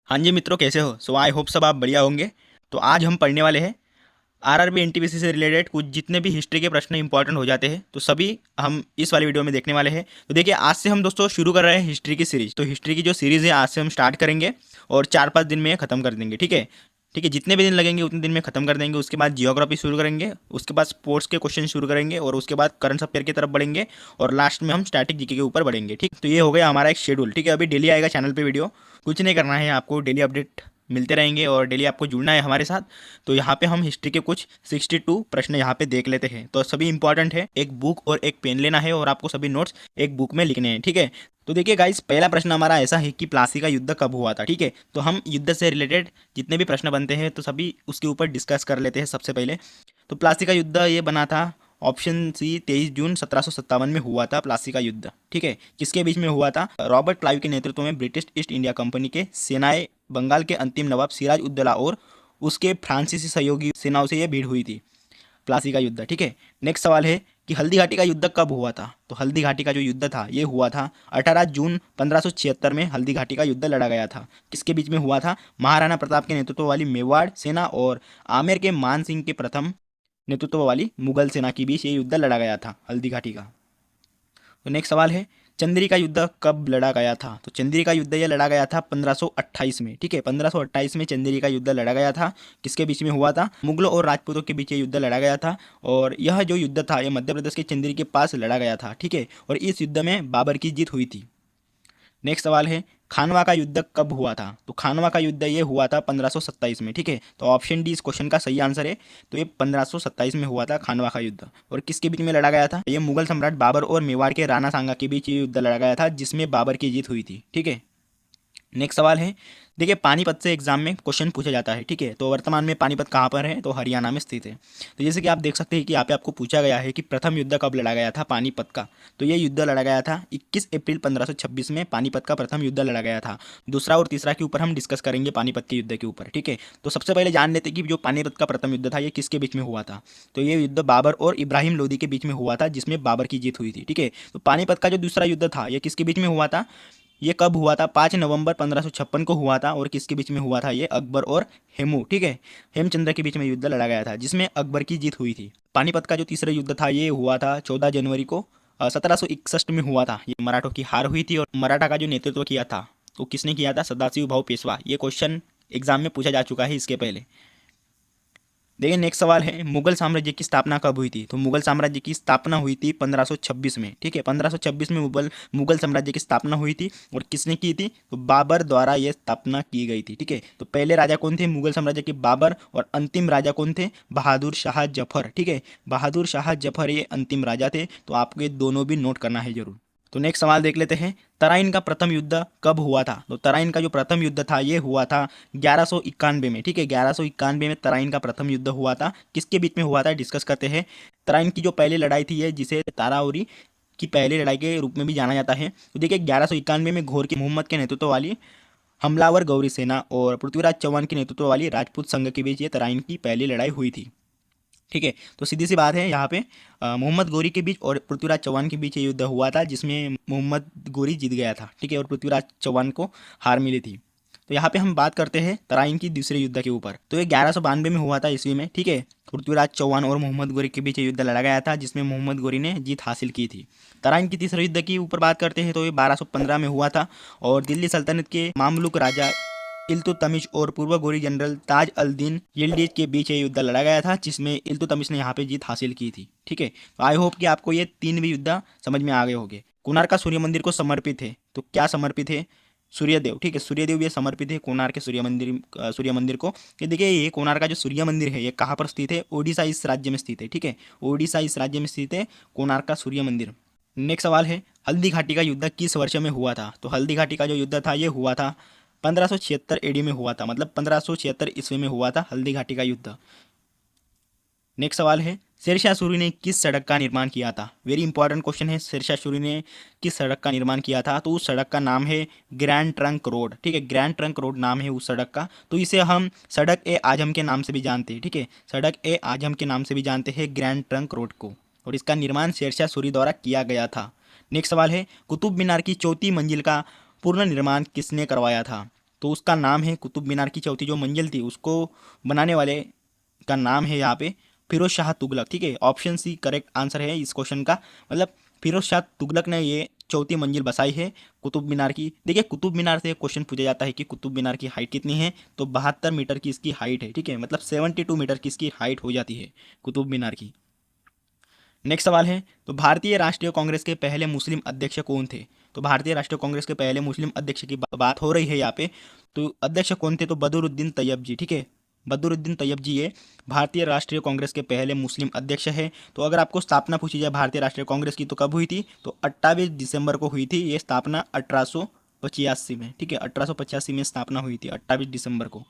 हाँ जी मित्रों, कैसे हो? आई होप सब आप बढ़िया होंगे। तो आज हम पढ़ने वाले हैं आरआरबी एनटीपीसी से रिलेटेड कुछ जितने भी हिस्ट्री के प्रश्न इंपॉर्टेंट हो जाते हैं तो सभी हम इस वाली वीडियो में देखने वाले हैं। तो देखिए, आज से हम दोस्तों शुरू कर रहे हैं हिस्ट्री की सीरीज। तो हिस्ट्री की जो सीरीज है आज से हम स्टार्ट करेंगे और 4-5 दिन में ख़त्म कर देंगे। ठीक है, ठीक है, जितने भी दिन लगेंगे उतने दिन में ख़त्म कर देंगे। उसके बाद जियोग्राफी शुरू करेंगे, उसके बाद स्पोर्ट्स के क्वेश्चन शुरू करेंगे और उसके बाद करंट अफेयर की तरफ बढ़ेंगे और लास्ट में हम स्टैटिक जीके के ऊपर बढ़ेंगे। ठीक, तो ये हो गया हमारा एक शेड्यूल। ठीक है, अभी डेली आएगा चैनल पे वीडियो। कुछ नहीं करना है आपको, डेली अपडेट मिलते रहेंगे और डेली आपको जुड़ना है हमारे साथ। तो यहाँ पे हम हिस्ट्री के कुछ 62 प्रश्न यहाँ पे देख लेते हैं। तो सभी इंपॉर्टेंट है, एक बुक और एक पेन लेना है और आपको सभी नोट्स एक बुक में लिखने हैं। ठीक है, तो देखिए गाइस, पहला प्रश्न हमारा ऐसा है कि प्लासी का युद्ध कब हुआ था। ठीक है, तो हम युद्ध से रिलेटेड जितने भी प्रश्न बनते हैं तो सभी उसके ऊपर डिस्कस कर लेते हैं। सबसे पहले तो प्लासी का युद्ध ये बना था, ऑप्शन सी 23 जून 1757 में हुआ था प्लासी का युद्ध। ठीक है, किसके बीच में हुआ था? रॉबर्ट क्लाइव के नेतृत्व में ब्रिटिश ईस्ट इंडिया कंपनी के सेनाएं बंगाल के अंतिम नवाब सिराज उद्दौला और उसके फ्रांसीसी सहयोगी सेनाओं से यह भीड़ हुई थी, प्लासी का युद्ध। ठीक है, नेक्स्ट सवाल है कि हल्दी घाटी का युद्ध कब हुआ था। तो हल्दी घाटी का जो युद्ध था ये हुआ था 18 जून 1576 में हल्दी घाटी का युद्ध लड़ा गया था। किसके बीच में हुआ था? महाराणा प्रताप के नेतृत्व वाली मेवाड़ सेना और आमेर के मान सिंह के प्रथम नेतृत्व वाली मुगल सेना के बीच ये युद्ध लड़ा गया था, हल्दी घाटी का। तो नेक्स्ट सवाल है, चंदेरी का युद्ध कब लड़ा गया था। तो चंदेरी का युद्ध ये लड़ा गया था 1528 में। ठीक है, 1528 में चंदेरी का युद्ध लड़ा गया था। किसके बीच में हुआ था? मुगलों और राजपूतों के बीच ये युद्ध लड़ा गया था और यह जो युद्ध था ये मध्य प्रदेश के चंदेरी के पास लड़ा गया था। ठीक है, और इस युद्ध में बाबर की जीत हुई थी। नेक्स्ट सवाल है, खानवा का युद्ध कब हुआ था। तो खानवा का युद्ध ये हुआ था 1527 में। ठीक है, तो ऑप्शन डी इस क्वेश्चन का सही आंसर है। तो ये 1527 में हुआ था खानवा का युद्ध। और किसके बीच में लड़ा गया था? ये मुगल सम्राट बाबर और मेवाड़ के राणा सांगा के बीच ये युद्ध लड़ा गया था जिसमें बाबर की जीत हुई थी। ठीक है, नेक्स्ट सवाल है, देखिए पानीपत से एग्जाम में क्वेश्चन पूछा जाता है। ठीक है, तो वर्तमान में पानीपत कहाँ पर है? तो हरियाणा में स्थित है। तो जैसे कि आप देख सकते हैं कि यहाँ पे आपको पूछा गया है कि प्रथम युद्ध कब लड़ा गया था पानीपत का। तो ये युद्ध लड़ा गया था 21 अप्रैल 1526 में पानीपत का प्रथम युद्ध लड़ा गया था। दूसरा और तीसरा के ऊपर हम डिस्कस करेंगे पानीपत के युद्ध के ऊपर। ठीक है, तो सबसे पहले जान लेते हैं कि जो पानीपत का प्रथम युद्ध था ये किसके बीच में हुआ था। तो ये युद्ध बाबर और इब्राहिम लोदी के बीच में हुआ था जिसमें बाबर की जीत हुई थी। ठीक है, तो पानीपत का जो दूसरा युद्ध था ये किसके बीच में हुआ था? ये कब हुआ था? 5 नवंबर 1556 को हुआ था और किसके बीच में हुआ था? ये अकबर और हेमू, ठीक है, हेमचंद्र के बीच में युद्ध लड़ा गया था जिसमें अकबर की जीत हुई थी। पानीपत का जो तीसरा युद्ध था ये हुआ था 14 जनवरी को 1761 में हुआ था। ये मराठों की हार हुई थी और मराठा का जो नेतृत्व किया था तो किसने किया था? सदाशिव भाऊ पेशवा। ये क्वेश्चन एग्जाम में पूछा जा चुका है इसके पहले। देखिए नेक्स्ट सवाल है, मुगल साम्राज्य की स्थापना कब हुई थी। तो मुगल साम्राज्य की स्थापना हुई थी 1526 में। ठीक है, 1526 में मुगल मुगल साम्राज्य की स्थापना हुई थी और किसने की थी? तो बाबर द्वारा यह स्थापना की गई थी। ठीक है, तो पहले राजा कौन थे मुगल साम्राज्य के? बाबर। और अंतिम राजा कौन थे? बहादुर शाह जफर। ठीक है, बहादुर शाह जफर ये अंतिम राजा थे। तो आपको ये दोनों भी नोट करना है जरूर। तो नेक्स्ट सवाल देख लेते हैं, तराइन का प्रथम युद्ध कब हुआ था। तो तराइन का जो प्रथम युद्ध था ये हुआ था 1191 में। ठीक है, 1191 में तराइन का प्रथम युद्ध हुआ था। किसके बीच में हुआ था डिस्कस करते हैं। तराइन की जो पहली लड़ाई थी ये जिसे ताराउरी की पहली लड़ाई के रूप में भी जाना जाता है। तो देखिए 1191 में घोर की मोहम्मद के नेतृत्व वाली हमलावर गौरी सेना और पृथ्वीराज चौहान के नेतृत्व वाली राजपूत संघ के बीच ये तराइन की पहली लड़ाई हुई थी। ठीक है, तो सीधी सी बात है यहाँ पे मोहम्मद गोरी के बीच और पृथ्वीराज चौहान के बीच ये युद्ध हुआ था जिसमें मोहम्मद गोरी जीत गया था। ठीक है, और पृथ्वीराज चौहान को हार मिली थी। तो यहाँ पे हम बात करते हैं तराइन की दूसरे युद्ध के ऊपर। तो ये 1192 में हुआ था ईस्वी में। ठीक है, पृथ्वीराज चौहान और मोहम्मद गोरी के बीच ये युद्ध लड़ा गया था जिसमें मोहम्मद गोरी ने जीत हासिल की थी। तराइन की तीसरे युद्ध की ऊपर बात करते हैं तो ये 1215 में हुआ था और दिल्ली सल्तनत के मामलुक राजा इल्तुतमिश और पूर्व गोरी जनरल ताज अल दीन यिल्डीज के बीच ये युद्ध लड़ा गया था जिसमें इल्तुतमिश ने यहाँ पे जीत हासिल की थी। ठीक है, तो आई होप कि आपको ये तीन भी युद्ध समझ में आ गए होंगे। कोणार्क का सूर्य मंदिर को समर्पित है। तो क्या समर्पित है? सूर्यदेव। ठीक है, सूर्यदेव ये समर्पित है कोणार्क के सूर्य मंदिर को। ये देखिए, ये कोणार्क का जो सूर्य मंदिर है ये कहाँ पर स्थित है? ओडिशा इस राज्य में स्थित है। ठीक है, ओडिशा इस राज्य में स्थित है कोणार्क का सूर्य मंदिर। नेक्स्ट सवाल है, हल्दी घाटी का युद्ध किस वर्ष में हुआ था। तो हल्दी घाटी का जो युद्ध था ये हुआ था 1576 एडी में हुआ था, मतलब 1576 ईस्वी में हुआ था हल्दी घाटी का युद्ध। नेक्स्ट सवाल है, शेरशाह सूरी ने किस सड़क का निर्माण किया था। वेरी इंपॉर्टेंट क्वेश्चन है, शेरशाह सूरी ने किस सड़क का निर्माण किया था। तो उस सड़क का नाम है ग्रैंड ट्रंक रोड। ठीक है, ग्रैंड ट्रंक रोड नाम है उस सड़क का। तो इसे हम सड़क ए आजम के नाम से भी जानते हैं। ठीक है, सड़क ए आजम के नाम से भी जानते हैं ग्रैंड ट्रंक रोड को, और इसका निर्माण शेरशाह सूरी द्वारा किया गया था। नेक्स्ट सवाल है, कुतुब मीनार की चौथी मंजिल का पूर्ण निर्माण किसने करवाया था। तो उसका नाम है, कुतुब मीनार की चौथी जो मंजिल थी उसको बनाने वाले का नाम है यहाँ पे फिरोज शाह तुगलक। ठीक है, ऑप्शन सी करेक्ट आंसर है इस क्वेश्चन का। मतलब फिरोज शाह तुगलक ने ये चौथी मंजिल बसाई है कुतुब मीनार की। देखिए कुतुब मीनार से क्वेश्चन पूछा जाता है कि कुतुब मीनार की हाइट कितनी है, तो 72 मीटर की इसकी हाइट है। ठीक है, मतलब 72 मीटर की इसकी हाइट हो जाती है कुतुब मीनार की। नेक्स्ट सवाल है, तो भारतीय राष्ट्रीय कांग्रेस के पहले मुस्लिम अध्यक्ष कौन थे? तो भारतीय राष्ट्रीय कांग्रेस के पहले मुस्लिम अध्यक्ष की बात हो रही है यहाँ पे। तो अध्यक्ष कौन थे? तो बदरुद्दीन तैयब जी। ठीक है, बदरुद्दीन तैयब जी ये भारतीय राष्ट्रीय कांग्रेस के पहले मुस्लिम अध्यक्ष है। तो अगर आपको स्थापना पूछी जाए भारतीय राष्ट्रीय कांग्रेस की तो कब हुई थी? तो 28 दिसंबर को हुई थी ये स्थापना 1885 में। ठीक है, 1885 में स्थापना हुई थी 28 दिसंबर को।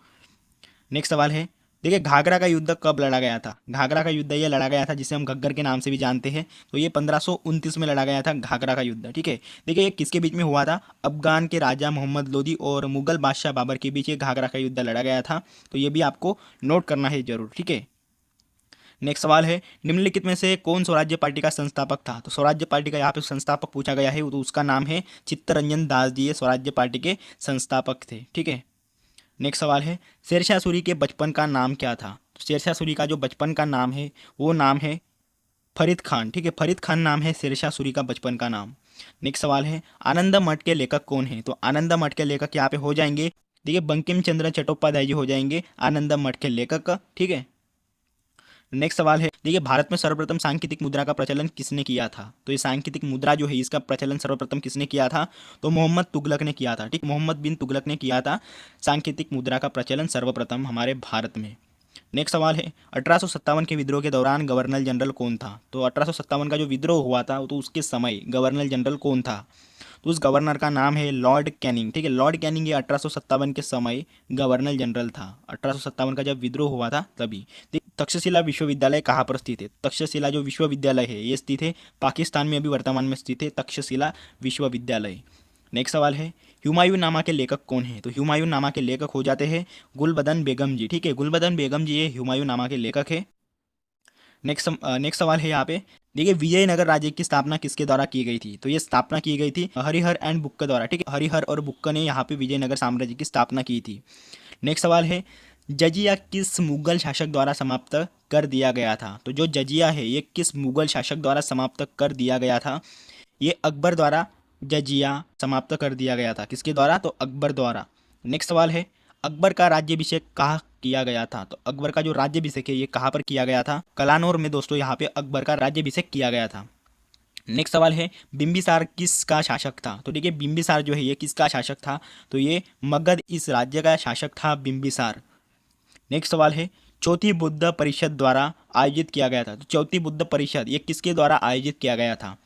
नेक्स्ट सवाल है, देखिए घाघरा का युद्ध कब लड़ा गया था? घाघरा का युद्ध ये लड़ा गया था जिसे हम घग्गर के नाम से भी जानते हैं। तो ये 1529 में लड़ा गया था घाघरा का युद्ध। ठीक है, देखिए ये किसके बीच में हुआ था? अफगान के राजा मोहम्मद लोदी और मुगल बादशाह बाबर के बीच ये घाघरा का युद्ध लड़ा गया था। तो ये भी आपको नोट करना है जरूर। ठीक है, नेक्स्ट सवाल है, निम्नलिखित में से कौन स्वराज्य पार्टी का संस्थापक था? तो स्वराज्य पार्टी का यहाँ पे संस्थापक पूछा गया है, तो उसका नाम है चित्तरंजन दास जी, ये स्वराज्य पार्टी के संस्थापक थे। ठीक है, नेक्स्ट सवाल है, शेरशाह सूरी के बचपन का नाम क्या था? तो शेरशाह सूरी का जो बचपन का नाम है वो नाम है फरीद खान। ठीक है, फरीद खान नाम है शेरशाह सूरी का बचपन का नाम। नेक्स्ट सवाल है, आनंद मठ के लेखक कौन है? तो आनंद मठ के लेखक यहाँ पे हो जाएंगे, देखिए बंकिम चंद्र चट्टोपाध्याय जी हो जाएंगे आनंद मठ के लेखक। ठीक है, नेक्स्ट सवाल है, देखिए भारत में सर्वप्रथम सांकेतिक मुद्रा का प्रचलन किसने किया था? तो ये सांकेतिक मुद्रा जो है इसका प्रचलन सर्वप्रथम किसने किया था? तो मोहम्मद तुगलक ने किया था। ठीक, मोहम्मद बिन तुगलक ने किया था सांकेतिक मुद्रा का प्रचलन सर्वप्रथम हमारे भारत में। नेक्स्ट सवाल है, 1857 के विद्रोह के दौरान गवर्नर जनरल कौन था? तो 1857 का जो विद्रोह हुआ था तो उसके समय गवर्नर जनरल कौन था? तो उस गवर्नर का नाम है लॉर्ड कैनिंग। ठीक है, लॉर्ड कैनिंग ये 1857 के समय गवर्नर जनरल था। 1857 का जब विद्रोह हुआ था तभी। तक्षशिला विश्वविद्यालय कहाँ पर स्थित है? तक्षशिला जो विश्वविद्यालय है ये स्थित है पाकिस्तान में, अभी वर्तमान में स्थित है तक्षशिला विश्वविद्यालय। नेक्स्ट सवाल है, हुमायूं नामा के लेखक कौन है? तो हुमायूं नामा के लेखक हो जाते हैं गुलबदन बेगम जी। ठीक है, गुलबदन बेगम जी ये हुमायूं नामा के लेखक है। नेक्स्ट सवाल है यहाँ पे, देखिए विजयनगर राज्य की स्थापना किसके द्वारा की गई थी? तो ये स्थापना की गई थी हरिहर एंड बुक्क द्वारा। ठीक है, हरिहर और बुक्क ने यहाँ पे विजयनगर साम्राज्य की स्थापना की थी। नेक्स्ट सवाल है, जजिया किस मुगल शासक द्वारा समाप्त कर दिया गया था? तो जो जजिया है ये किस मुगल शासक द्वारा समाप्त कर दिया गया था? ये अकबर द्वारा जजिया समाप्त कर दिया गया था। किसके द्वारा? तो अकबर द्वारा। नेक्स्ट सवाल है, अकबर का राज्याभिषेक कहाँ किया गया था? तो अकबर का जो राज्याभिषेक है ये कहाँ पर किया गया था? कलानौर में दोस्तों यहाँ पे अकबर का राज्याभिषेक किया गया था। नेक्स्ट सवाल है, बिंबिसार किसका शासक था? तो देखिए बिंबिसार जो है ये किसका शासक था? तो ये मगध इस राज्य का शासक था बिंबिसार। नेक्स्ट सवाल है, चौथी बुद्ध परिषद द्वारा आयोजित किया गया था। तो चौथी बुद्ध परिषद ये किसके द्वारा आयोजित किया गया था?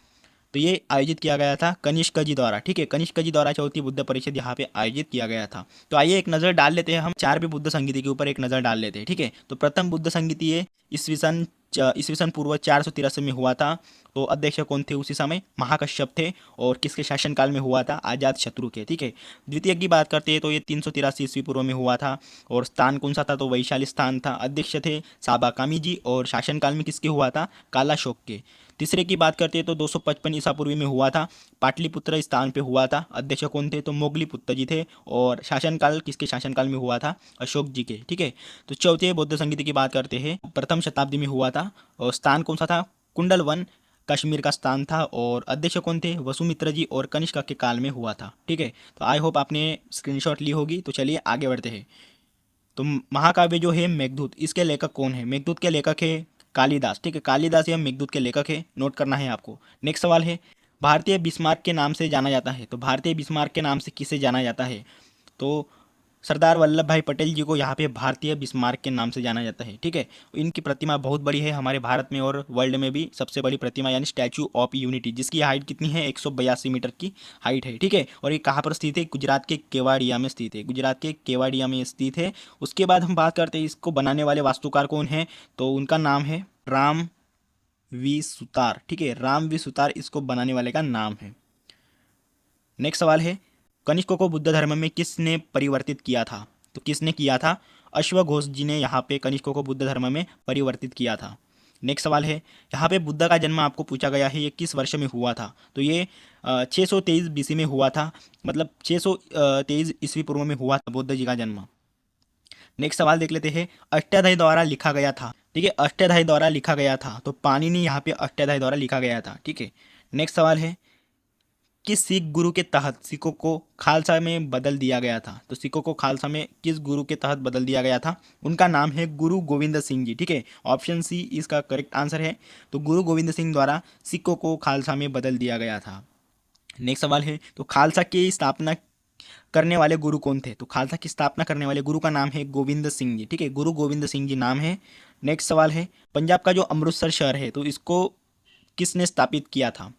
तो ये आयोजित किया गया था कनिष्क जी द्वारा। ठीक है, कनिष्क जी द्वारा चौथी बुद्ध परिषद यहाँ पे आयोजित किया गया था। तो आइए एक नज़र डाल लेते हैं हम चारवीं बुद्ध संगीति के ऊपर एक नज़र डाल लेते हैं। ठीक है, तो प्रथम बुद्ध संगीति ये ईस्वीसन पूर्व 483 में हुआ था। तो अध्यक्ष कौन थे उसी समय? महाकश्यप थे। और किसके शासनकाल में हुआ था? अजात शत्रु के। ठीक है, द्वितीय की बात करते हैं तो ये 383 ईस्वी पूर्व में हुआ था। और स्थान कौन सा था? तो वैशाली स्थान था। अध्यक्ष थे साबाकामी जी। और शासनकाल में किसके हुआ था? कालाशोक के। तीसरे की बात करते हैं तो 255 ईसा पूर्व में हुआ था, पाटलिपुत्र स्थान पे हुआ था। अध्यक्ष कौन थे? तो मोगलीपुत्र जी थे। और शासनकाल किसके शासनकाल में हुआ था? अशोक जी के। ठीक है, तो चौथे बौद्ध संगीति की बात करते हैं, प्रथम शताब्दी में हुआ था। और स्थान कौन सा था? कुंडलवन कश्मीर का स्थान था। और अध्यक्ष कौन थे? वसुमित्र जी और कनिष्क के काल में हुआ था। ठीक है, तो आई होप आपने स्क्रीनशॉट ली होगी। तो चलिए आगे बढ़ते हैं। तो महाकाव्य जो है मेघदूत, इसके लेखक कौन है? मेघदूत के लेखक है कालिदास। ठीक है, कालिदास या मेघदूत के लेखक है, नोट करना है आपको। नेक्स्ट सवाल है, भारतीय बिस्मार्क के नाम से जाना जाता है। तो भारतीय बिस्मार्क के नाम से किसे जाना जाता है? तो सरदार वल्लभ भाई पटेल जी को यहाँ पे भारतीय बिस्मार्क के नाम से जाना जाता है। ठीक है, इनकी प्रतिमा बहुत बड़ी है हमारे भारत में और वर्ल्ड में भी सबसे बड़ी प्रतिमा यानी स्टैचू ऑफ यूनिटी, जिसकी हाइट कितनी है? 182 मीटर की हाइट है। ठीक है, और ये कहाँ पर स्थित है? गुजरात के केवाड़िया में स्थित है। गुजरात के केवाड़िया में स्थित है। उसके बाद हम बात करते हैं इसको बनाने वाले वास्तुकार कौन है? तो उनका नाम है राम वी सुतार। ठीक है, राम वी सुतार इसको बनाने वाले का नाम है। नेक्स्ट सवाल है, कनिष्क को बुद्ध धर्म में किसने परिवर्तित किया था? तो किसने किया था? अश्वघोष जी ने यहाँ पे कनिष्क को बुद्ध धर्म में परिवर्तित किया था। नेक्स्ट सवाल है, यहाँ पे बुद्ध का जन्म आपको पूछा गया है ये किस वर्ष में हुआ था? तो ये 623 BC में हुआ था, मतलब 623 ईस्वी पूर्व में हुआ था बुद्ध जी का जन्म। नेक्स्ट सवाल देख लेते हैं, अष्टाध्यायी द्वारा लिखा गया था। ठीक है, अष्टाध्यायी द्वारा लिखा गया था, तो पाणिनि यहाँ पे अष्टाध्यायी द्वारा लिखा गया था। ठीक है, नेक्स्ट सवाल है, किस सिख गुरु के तहत सिखों को खालसा में बदल दिया गया था। तो सिखों को खालसा में किस गुरु के तहत बदल दिया गया था, उनका नाम है गुरु गोविंद सिंह जी। ठीक है, ऑप्शन सी इसका करेक्ट आंसर है। तो गुरु गोविंद सिंह द्वारा सिखों को खालसा में बदल दिया गया था। नेक्स्ट सवाल है, तो खालसा की स्थापना करने वाले गुरु कौन थे। तो खालसा की स्थापना करने वाले गुरु का नाम है गोविंद सिंह जी। ठीक है, गुरु गोविंद सिंह जी नाम है। नेक्स्ट सवाल है, पंजाब का जो अमृतसर शहर है, तो इसको किसने स्थापित किया था।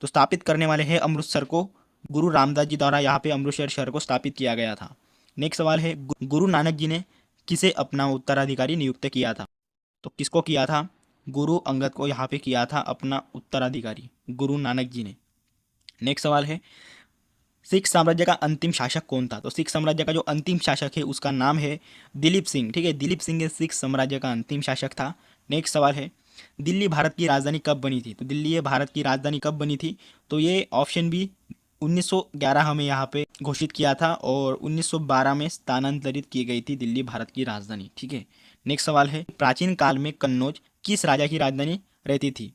तो स्थापित करने वाले हैं अमृतसर को गुरु रामदास जी द्वारा यहाँ पे अमृतसर शहर को स्थापित किया गया था। नेक्स्ट सवाल है, गुरु नानक जी ने किसे अपना उत्तराधिकारी नियुक्त किया था। तो किसको किया था, गुरु अंगद को यहाँ पे किया था अपना उत्तराधिकारी गुरु नानक जी ने। नेक्स्ट सवाल है, सिख साम्राज्य का अंतिम शासक कौन था। तो सिख साम्राज्य का जो अंतिम शासक है उसका नाम है दिलीप सिंह। ठीक है, दिलीप सिंह सिख साम्राज्य का अंतिम शासक था। नेक्स्ट सवाल है, दिल्ली भारत की राजधानी कब बनी थी। तो दिल्ली ये भारत की राजधानी कब बनी थी। तो ये ऑप्शन बी 1911 हमें यहाँ पे घोषित किया था और 1912 में स्थानांतरित की गई थी दिल्ली भारत की राजधानी। ठीक है, नेक्स्ट सवाल है, प्राचीन काल में कन्नौज किस राजा की राजधानी रहती थी।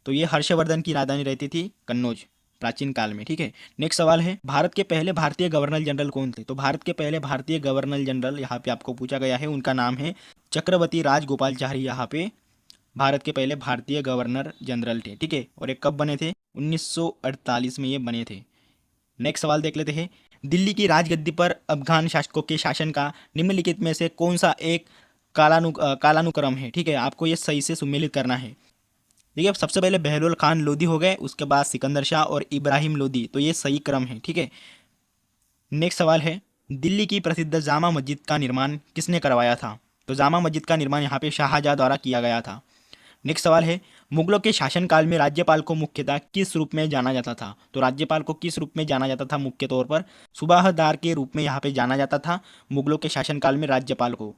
तो ये हर्षवर्धन की राजधानी रहती थी कन्नौज प्राचीन काल में। ठीक है, नेक्स्ट सवाल है, भारत के पहले भारतीय गवर्नर जनरल कौन थे। तो भारत के पहले भारतीय गवर्नर जनरल यहाँ पे आपको पूछा गया है, उनका नाम है चक्रवर्ती राजगोपालचारी। यहाँ पे भारत के पहले भारतीय गवर्नर जनरल थे। ठीक है, और ये कब बने थे, 1948 में ये बने थे। नेक्स्ट सवाल देख लेते हैं, दिल्ली की राजगद्दी पर अफगान शासकों के शासन का निम्नलिखित में से कौन सा एक कालानुक्रम है। ठीक है, आपको ये सही से सुमेलित करना है। देखिए, सबसे पहले बहलोल खान लोधी हो गए, उसके बाद सिकंदर शाह और इब्राहिम लोधी, तो ये सही क्रम है। ठीक है, नेक्स्ट सवाल है, दिल्ली की प्रसिद्ध जामा मस्जिद का निर्माण किसने करवाया था। तो जामा मस्जिद का निर्माण यहाँ पे शाहजहाँ द्वारा किया गया था। नेक्स्ट सवाल है, मुगलों के शासनकाल में राज्यपाल को मुख्यतः किस रूप में जाना जाता था। तो राज्यपाल को किस रूप में जाना जाता था, मुख्य तौर पर सुबाहदार के रूप में यहाँ पे जाना जाता था मुगलों के शासनकाल में राज्यपाल को।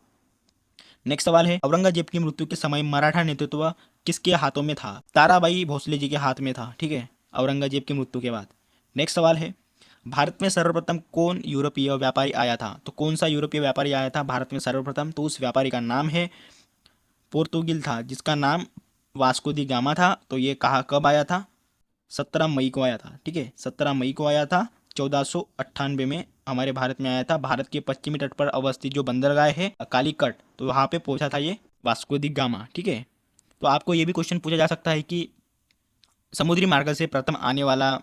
नेक्स्ट सवाल है, औरंगजेब की मृत्यु के समय मराठा नेतृत्व किसके हाथों में था। ताराबाई भोसले जी के हाथ में था। ठीक है, औरंगजेब की मृत्यु के बाद। नेक्स्ट सवाल है, भारत में सर्वप्रथम कौन यूरोपीय व्यापारी आया था। तो कौन सा यूरोपीय व्यापारी आया था भारत में सर्वप्रथम। तो उस व्यापारी का नाम है पोर्तुगीज था, जिसका नाम वास्को दी गामा था। तो ये कहा कब आया था, 17 मई को आया था। ठीक है, 17 मई को आया था, 1498 में हमारे भारत में आया था। भारत के पश्चिमी तट पर अवस्थित जो बंदरगाह है कालीकट, तो वहाँ पे पहुंचा था ये वास्को दी गामा। ठीक है, तो आपको ये भी क्वेश्चन पूछा जा सकता है कि समुद्री मार्ग से प्रथम आने वाला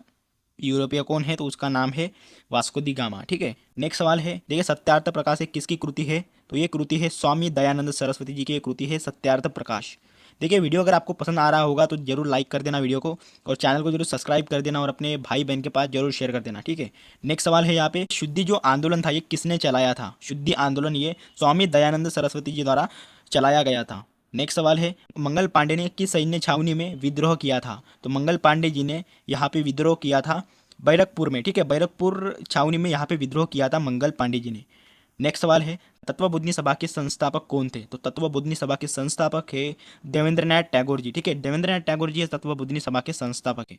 यूरोपीय कौन है। तो उसका नाम है वास्को दी गामा। ठीक है, नेक्स्ट सवाल है, देखिए सत्यार्थ प्रकाश एक किसकी कृति है। तो ये कृति है स्वामी दयानंद सरस्वती जी की कृति है सत्यार्थ प्रकाश। देखिए, वीडियो अगर आपको पसंद आ रहा होगा तो जरूर लाइक कर देना वीडियो को, और चैनल को जरूर सब्सक्राइब कर देना और अपने भाई बहन के पास जरूर शेयर कर देना। ठीक है, नेक्स्ट सवाल है यहाँ पे, शुद्धि जो आंदोलन था ये किसने चलाया था। शुद्धि आंदोलन ये स्वामी दयानंद सरस्वती जी द्वारा चलाया गया था। नेक्स्ट सवाल है, मंगल पांडे ने किस सैन्य छावनी में विद्रोह किया था। तो मंगल पांडे जी ने यहाँ पे विद्रोह किया था बैरकपुर में। ठीक है, बैरकपुर छावनी में यहाँ पे विद्रोह किया था मंगल पांडे जी ने। नेक्स्ट सवाल है, तत्वबोधिनी सभा के संस्थापक कौन थे। तो तत्वबोधिनी सभा के संस्थापक है देवेंद्रनाथ टैगोर जी। ठीक है, देवेंद्रनाथ टैगोर जी तत्वबोधिनी सभा के संस्थापक है।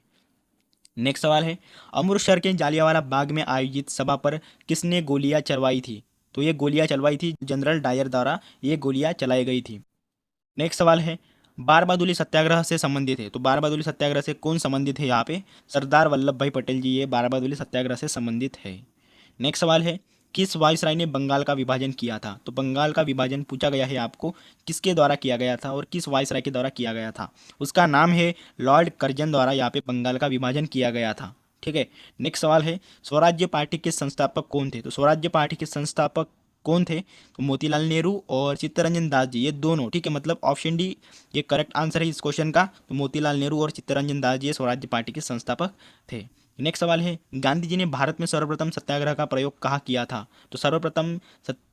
नेक्स्ट सवाल है, अमृतसर के जालियांवाला बाग में आयोजित सभा पर किसने गोलियां चलवाई थी। तो ये गोलियां चलवाई थी जनरल डायर द्वारा ये गोलियां चलाई गई थी। नेक्स्ट सवाल है, बारबादुली सत्याग्रह से संबंधित है। तो बारबादुली सत्याग्रह से कौन संबंधित है, यहाँ पे सरदार वल्लभ भाई पटेल जी ये बारबादुली सत्याग्रह से संबंधित है। नेक्स्ट सवाल है, किस वायसराय ने बंगाल का विभाजन किया था। तो बंगाल का विभाजन पूछा गया है आपको, किसके द्वारा किया गया था और किस वायसराय के द्वारा किया गया था। उसका नाम है लॉर्ड कर्जन द्वारा यहाँ पे बंगाल का विभाजन किया गया था। ठीक है, नेक्स्ट सवाल है, स्वराज्य पार्टी के संस्थापक कौन थे। तो स्वराज्य पार्टी के संस्थापक कौन थे, तो मोतीलाल नेहरू और चित्तरंजन दास जी ये दोनों। ठीक है, मतलब ऑप्शन डी ये करेक्ट आंसर है इस क्वेश्चन का। तो मोतीलाल नेहरू और चित्तरंजन दास जी ये स्वराज्य पार्टी के संस्थापक थे। नेक्स्ट सवाल है, गांधी जी ने भारत में सर्वप्रथम सत्याग्रह का प्रयोग कहाँ किया था। तो सर्वप्रथम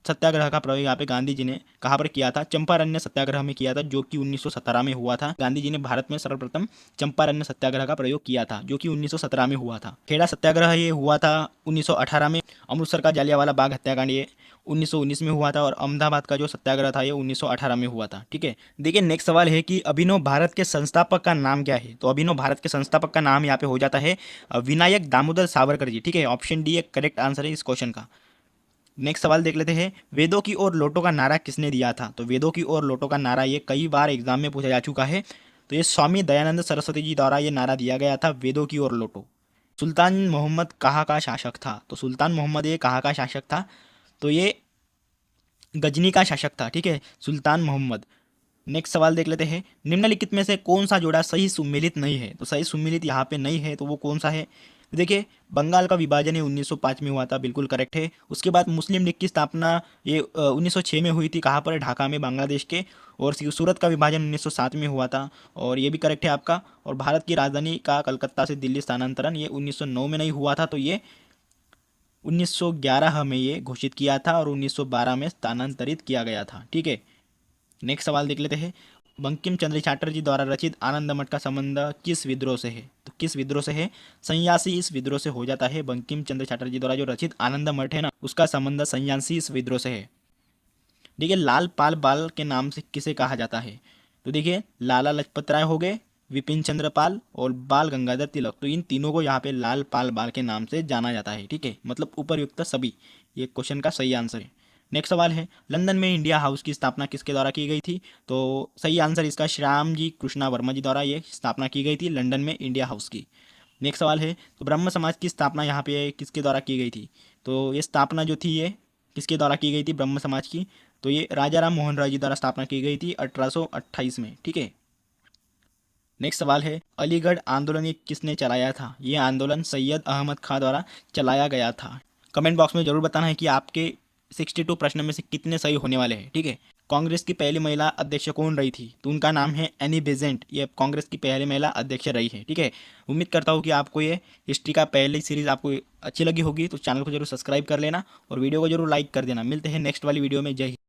सत्याग्रह का प्रयोग यहाँ पे गांधी जी ने कहाँ पर किया था? चंपारण्य सत्याग्रह में किया था, जो कि 1917 में हुआ था। गांधी जी ने भारत में सर्वप्रथम चंपारण्य सत्याग्रह का प्रयोग किया था, जो कि 1917 में हुआ था। खेड़ा सत्याग्रह ये हुआ था 1918 में। अमृतसर का जलियांवाला बाग हत्याकांड ये 1919 में हुआ था, और अहमदाबाद का जो सत्याग्रह था ये 1918 में हुआ था। ठीक है, देखिए नेक्स्ट सवाल है कि अभिनव भारत के संस्थापक का नाम क्या है? तो अभिनव भारत के संस्थापक का नाम यहाँ पे हो जाता है विनायक दामोदर सावरकर जी। ठीक है, ऑप्शन डी एक करेक्ट आंसर है इस क्वेश्चन का। नेक्स्ट सवाल देख लेते हैं, वेदों की ओर लौटो का नारा किसने दिया था? तो वेदों की ओर लौटो का नारा ये कई बार एग्जाम में पूछा जा चुका है। तो ये स्वामी दयानंद सरस्वती जी द्वारा ये नारा दिया गया था, वेदों की ओर लौटो। सुल्तान मोहम्मद कहाँ का शासक था? तो सुल्तान मोहम्मद ये कहाँ का शासक था? तो ये गजनी का शासक था। ठीक है, सुल्तान मोहम्मद। नेक्स्ट सवाल देख लेते हैं, निम्नलिखित में से कौन सा जोड़ा सही सुमेलित नहीं है? तो सही सुमेलित यहाँ पे नहीं है, तो वो कौन सा है? तो देखिए, बंगाल का विभाजन ये 1905 में हुआ था, बिल्कुल करेक्ट है। उसके बाद मुस्लिम लीग की स्थापना ये 1906 में हुई थी, कहाँ पर? ढाका में, बांग्लादेश के। और सूरत का विभाजन 1907 में हुआ था, और ये भी करेक्ट है आपका। और भारत की राजधानी का कलकत्ता से दिल्ली स्थानांतरण ये 1909 में नहीं हुआ था, तो ये 1911 में ये घोषित किया था, और 1912 में स्थानांतरित किया गया था। ठीक है, नेक्स्ट सवाल देख लेते हैं, बंकिम चंद्र चटर्जी द्वारा रचित आनंद मठ का संबंध किस विद्रोह से है? तो किस विद्रोह से है? सन्यासी इस विद्रोह से हो जाता है। बंकिम चंद्र चटर्जी द्वारा जो रचित आनंद मठ है ना, उसका संबंध सन्यासी इस विद्रोह से है। देखिए, लाल पाल बाल के नाम से किसे कहा जाता है? तो देखिए, लाला लाजपत राय हो गए, विपिन चंद्र पाल और बाल गंगाधर तिलक, तो इन तीनों को यहाँ पे लाल पाल बाल के नाम से जाना जाता है। ठीक है, मतलब उपरयुक्त सभी, ये क्वेश्चन का सही आंसर है। नेक्स्ट सवाल है, लंदन में इंडिया हाउस की स्थापना किसके द्वारा की गई थी? तो सही आंसर इसका श्याम जी कृष्णा वर्मा जी द्वारा ये स्थापना की गई थी, लंदन में इंडिया हाउस की। नेक्स्ट सवाल है, तो ब्रह्म समाज की स्थापना यहाँ पे किसके द्वारा की गई थी? तो ये स्थापना जो थी ये किसके द्वारा की गई थी ब्रह्म समाज की? तो ये राजा राम मोहन राय जी द्वारा स्थापना की गई थी 1828 में। ठीक है, नेक्स्ट सवाल है, अलीगढ़ आंदोलन ये किसने चलाया था? ये आंदोलन सैयद अहमद खां द्वारा चलाया गया था। कमेंट बॉक्स में जरूर बताना है कि आपके 62 प्रश्न में से कितने सही होने वाले हैं। ठीक है, कांग्रेस की पहली महिला अध्यक्ष कौन रही थी? तो उनका नाम है एनी बेजेंट, ये कांग्रेस की पहली महिला अध्यक्ष रही है। ठीक है, उम्मीद करता हूँ कि आपको ये हिस्ट्री का पहली सीरीज आपको अच्छी लगी होगी, तो चैनल को जरूर सब्सक्राइब कर लेना और वीडियो को जरूर लाइक कर देना। मिलते हैं नेक्स्ट वाली वीडियो में। जय हिंद।